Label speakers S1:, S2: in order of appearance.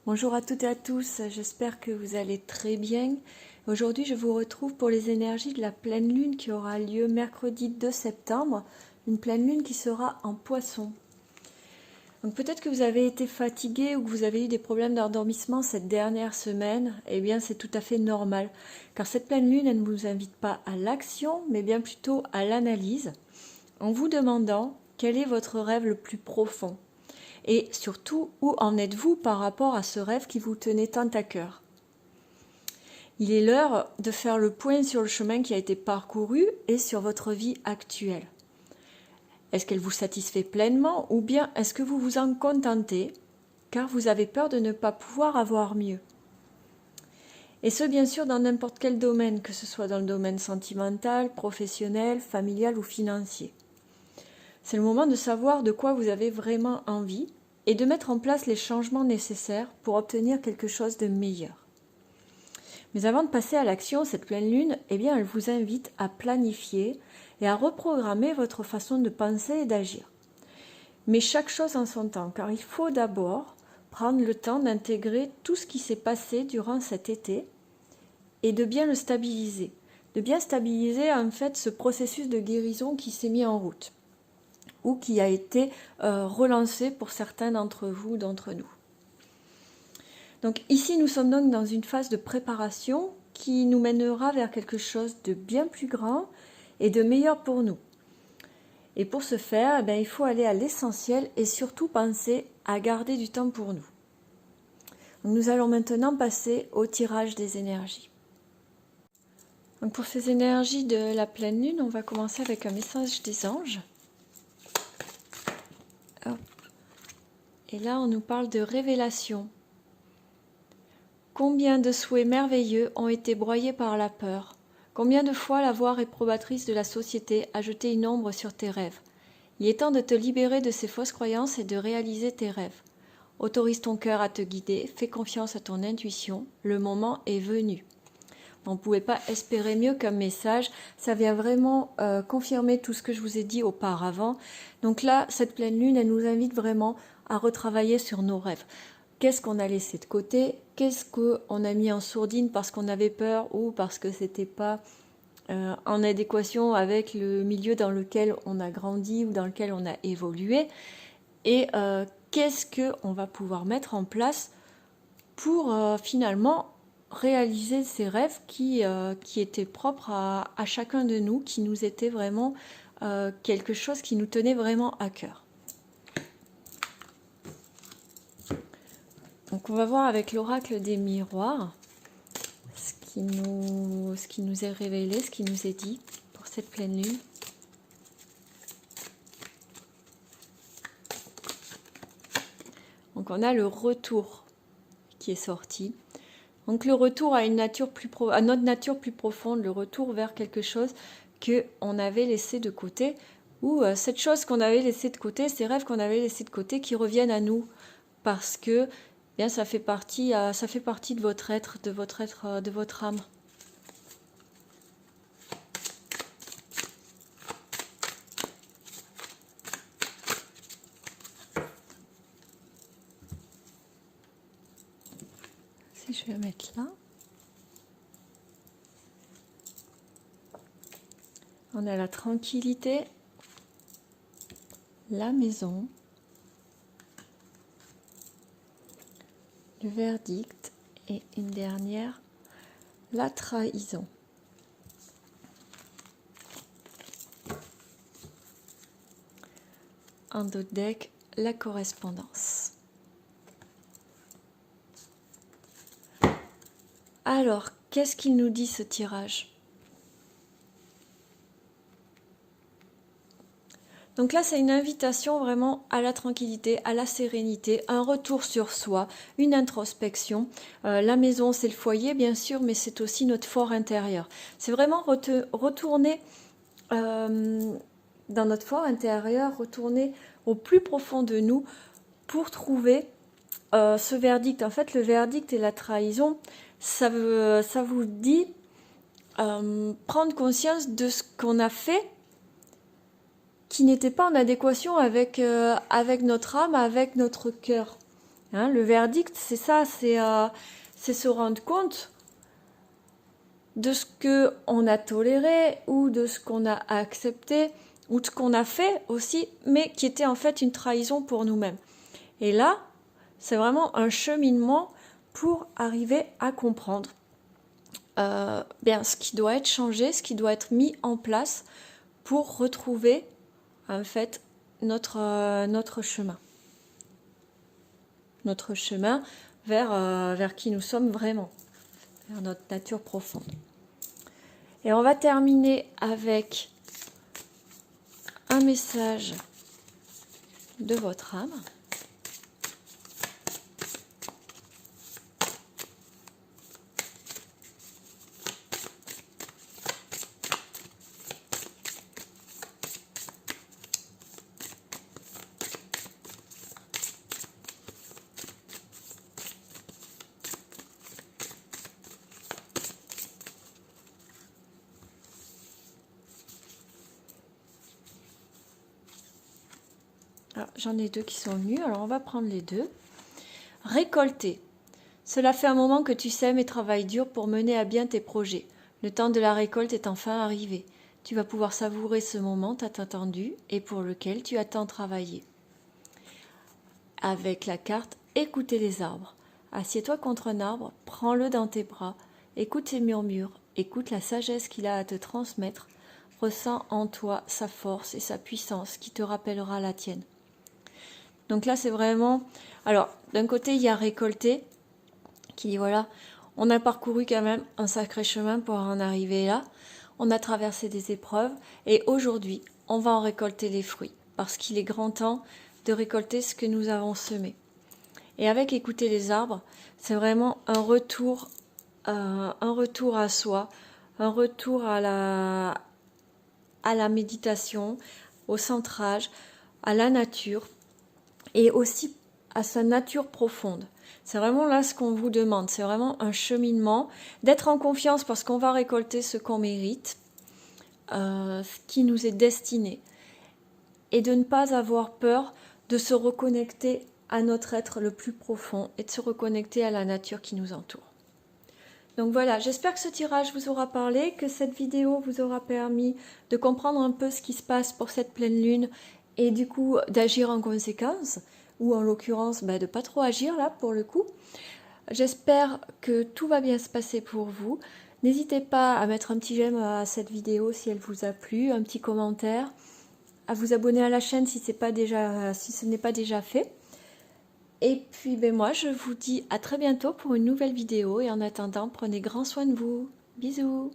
S1: Bonjour à toutes et à tous, j'espère que vous allez très bien. Aujourd'hui, je vous retrouve pour les énergies de la pleine lune qui aura lieu mercredi 2 septembre, une pleine lune qui sera en Poisson. Donc peut-être que vous avez été fatigué ou que vous avez eu des problèmes d'endormissement cette dernière semaine. Eh bien, c'est tout à fait normal, car cette pleine lune, elle ne vous invite pas à l'action, mais bien plutôt à l'analyse, en vous demandant quel est votre rêve le plus profond. Et surtout, où en êtes-vous par rapport à ce rêve qui vous tenait tant à cœur? Il est l'heure de faire le point sur le chemin qui a été parcouru et sur votre vie actuelle. Est-ce qu'elle vous satisfait pleinement ou bien est-ce que vous vous en contentez car vous avez peur de ne pas pouvoir avoir mieux? Et ce, bien sûr, dans n'importe quel domaine, que ce soit dans le domaine sentimental, professionnel, familial ou financier. C'est le moment de savoir de quoi vous avez vraiment envie et de mettre en place les changements nécessaires pour obtenir quelque chose de meilleur. Mais avant de passer à l'action, cette pleine lune, eh bien, elle vous invite à planifier et à reprogrammer votre façon de penser et d'agir. Mais chaque chose en son temps, car il faut d'abord prendre le temps d'intégrer tout ce qui s'est passé durant cet été et de bien le stabiliser. De bien stabiliser en fait ce processus de guérison qui s'est mis en route ou qui a été relancé pour certains d'entre vous, d'entre nous. Donc ici, nous sommes donc dans une phase de préparation qui nous mènera vers quelque chose de bien plus grand et de meilleur pour nous. Et pour ce faire, il faut aller à l'essentiel et surtout penser à garder du temps pour nous. Donc nous allons maintenant passer au tirage des énergies. Donc pour ces énergies de la pleine lune, on va commencer avec un message des anges. Hop. Et là, on nous parle de révélation. Combien de souhaits merveilleux ont été broyés par la peur? Combien de fois la voix réprobatrice de la société a jeté une ombre sur tes rêves? Il est temps de te libérer de ces fausses croyances et de réaliser tes rêves. Autorise ton cœur à te guider, fais confiance à ton intuition, le moment est venu. On ne pouvait pas espérer mieux comme message, ça vient vraiment confirmer tout ce que je vous ai dit auparavant. Donc là, cette pleine lune, elle nous invite vraiment à retravailler sur nos rêves. Qu'est-ce qu'on a laissé de côté? Qu'est-ce qu'on a mis en sourdine parce qu'on avait peur ou parce que c'était pas en adéquation avec le milieu dans lequel on a grandi ou dans lequel on a évolué? Et qu'est-ce qu'on va pouvoir mettre en place pour finalement réaliser ces rêves qui étaient propres à chacun de nous, qui nous étaient vraiment quelque chose qui nous tenait vraiment à cœur. Donc on va voir avec l'oracle des miroirs ce qui nous est révélé, ce qui nous est dit pour cette pleine lune. Donc on a le retour qui est sorti. Donc le retour à notre nature plus profonde, le retour vers quelque chose qu'on avait laissé de côté, ou cette chose qu'on avait laissée de côté, ces rêves qu'on avait laissés de côté qui reviennent à nous, parce que bien, ça fait partie de votre être, de votre âme. Si je vais mettre là. On a la tranquillité, la maison, le verdict et une dernière, la trahison. En dos de deck, la correspondance. Alors, qu'est-ce qu'il nous dit ce tirage? Donc là, c'est une invitation vraiment à la tranquillité, à la sérénité, un retour sur soi, une introspection. La maison, c'est le foyer, bien sûr, mais c'est aussi notre fort intérieur. C'est vraiment retourner dans notre fort intérieur, retourner au plus profond de nous pour trouver ce verdict. En fait, le verdict et la trahison, ça vous dit prendre conscience de ce qu'on a fait qui n'était pas en adéquation avec notre âme, avec notre cœur. Hein, le verdict, c'est ça, c'est se rendre compte de ce qu'on a toléré ou de ce qu'on a accepté ou de ce qu'on a fait aussi, mais qui était en fait une trahison pour nous-mêmes. Et là, c'est vraiment un cheminement pour arriver à comprendre ce qui doit être changé, ce qui doit être mis en place pour retrouver en fait notre chemin. Notre chemin vers qui nous sommes vraiment, vers notre nature profonde. Et on va terminer avec un message de votre âme. J'en ai deux qui sont venus, alors on va prendre les deux. Récolter. Cela fait un moment que tu sèmes et travailles dur pour mener à bien tes projets. Le temps de la récolte est enfin arrivé. Tu vas pouvoir savourer ce moment tant attendu et pour lequel tu as tant travaillé. Avec la carte Écoutez les arbres. Assieds-toi contre un arbre, prends-le dans tes bras, écoute ses murmures, écoute la sagesse qu'il a à te transmettre, ressens en toi sa force et sa puissance qui te rappellera la tienne. Donc là, c'est vraiment... Alors, d'un côté, il y a récolter, qui dit, voilà, on a parcouru quand même un sacré chemin pour en arriver là. On a traversé des épreuves et aujourd'hui, on va en récolter les fruits. Parce qu'il est grand temps de récolter ce que nous avons semé. Et avec écouter les arbres, c'est vraiment un retour à soi, un retour à la méditation, au centrage, à la nature, et aussi à sa nature profonde. C'est vraiment là ce qu'on vous demande, c'est vraiment un cheminement, d'être en confiance parce qu'on va récolter ce qu'on mérite, ce qui nous est destiné, et de ne pas avoir peur de se reconnecter à notre être le plus profond et de se reconnecter à la nature qui nous entoure. Donc voilà, j'espère que ce tirage vous aura parlé, que cette vidéo vous aura permis de comprendre un peu ce qui se passe pour cette pleine lune et du coup d'agir en conséquence, ou en l'occurrence de pas trop agir là pour le coup. J'espère que tout va bien se passer pour vous. N'hésitez pas à mettre un petit j'aime à cette vidéo si elle vous a plu, un petit commentaire, à vous abonner à la chaîne si ce n'est pas déjà fait. Et puis moi je vous dis à très bientôt pour une nouvelle vidéo et en attendant prenez grand soin de vous. Bisous.